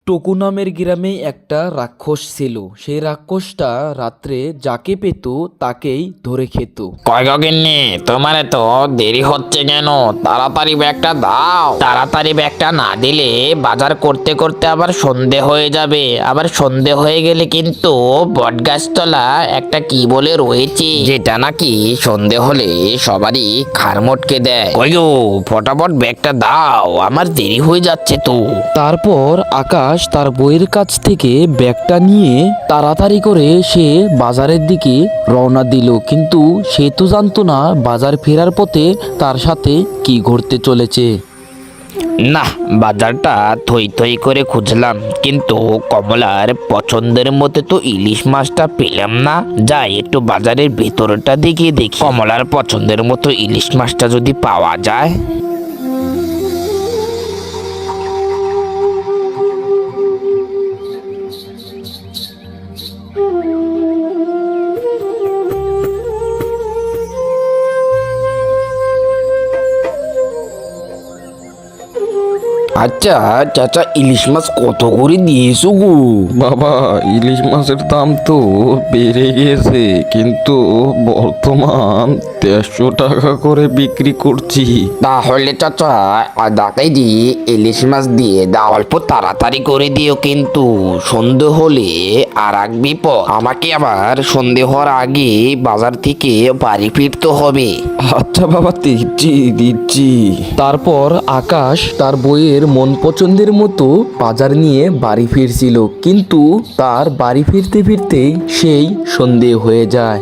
টকু নামের গ্রামে একটা রাক্ষস ছিল। সেই রাক্ষসটা রাত্রে যাকে পেত তাকেই ধরে খেত। কয় গো গিন্নি, তোমার তো দেরি হচ্ছে কেন? তাড়াতাড়ি ব্যাগটা দাও। তাড়াতাড়ি ব্যাগটা না দিলে বাজার করতে করতে আবার সন্ধে হয়ে যাবে। আবার সন্ধে হয়ে গেলে কিন্তু বটগাছতলা একটা কি বলে রয়েছে, যেটা নাকি সন্ধে হলে সবারই ঘাড় মটকে দেয়। কই গো, ফটাফট ব্যাগটা দাও, আমার দেরি হয়ে যাচ্ছে তো। তারপর আকাশ তার বইয়ের কাছ থেকে ব্যাগটা নিয়ে তাড়াতাড়ি করে সে বাজারের দিকে রওনা দিল, কিন্তু সে তো জানতো না বাজার ফেরার পথে তার সাথে কি ঘটতে চলেছে। না, বাজারটা থই থই করে খুঁজলাম, কিন্তু কমলার পছন্দের মতো তো ইলিশ মাছটা পেলাম না। যাই একটু বাজারের ভেতরটা দিকে দেখি, কমলার পছন্দের মতো ইলিশ মাছটা যদি পাওয়া যায়। আচ্ছা চাচা, ইলিশ মাছ কত করে দিয়েছো গো? বাবা, ইলিশ মাছের দাম তো বেড়ে গেছে, কিন্তু বর্তমান 150 টাকা করে বিক্রি করছি। তাহলে চাচা আধা কেজি ইলিশ মাছ দিয়ে দাও, অল্প তাড়াতাড়ি করে দিও, কিন্তু সন্ধে হলে আর এক বিপদ, আমাকে আবার সন্ধে হওয়ার আগে বাজার থেকে বাড়ি ফিরতে হবে। আচ্ছা বাবা, দিচ্ছি। তারপর আকাশ তার বইয়ের মন পছন্দের মতো বাজার নিয়ে বাড়ি ফিরছিল, কিন্তু তার বাড়ি ফিরতে ফিরতেই সেই সন্ধে হয়ে যায়।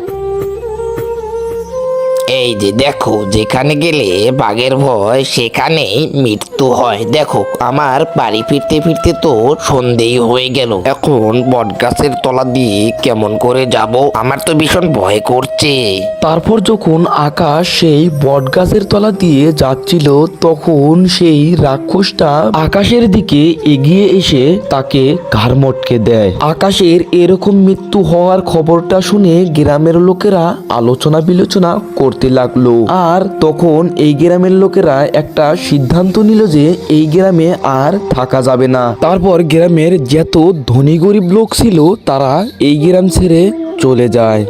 এই যে দেখো, যেখানে গেলে বাঘের ভয় সেখানেই মৃত্যু হয়। দেখো, আমার বাড়ি ফিরতে ফিরতে তো সন্ধেই হয়ে গেল। এখন বটগাছের তলা দিয়ে কেমন করে যাব? আমার তো ভীষণ ভয় করছে। তারপর যখন আকাশ সেই বটগাছের তলা দিয়ে যাচ্ছিল, তখন সেই রাক্ষসটা আকাশের দিকে এগিয়ে এসে তাকে ঘাড় মটকে দেয়। আকাশের এরকম মৃত্যু হওয়ার খবরটা শুনে গ্রামের লোকেরা আলোচনা বিলোচনা করতে লাগলো। আর তখন এই গ্রামের লোকেরা একটা সিদ্ধান্ত নিল যে এই গ্রামে আর থাকা যাবে না। তারপর গ্রামের যত ধনী গরিব লোক ছিল তারা এই গ্রাম ছেড়ে চলে যায়।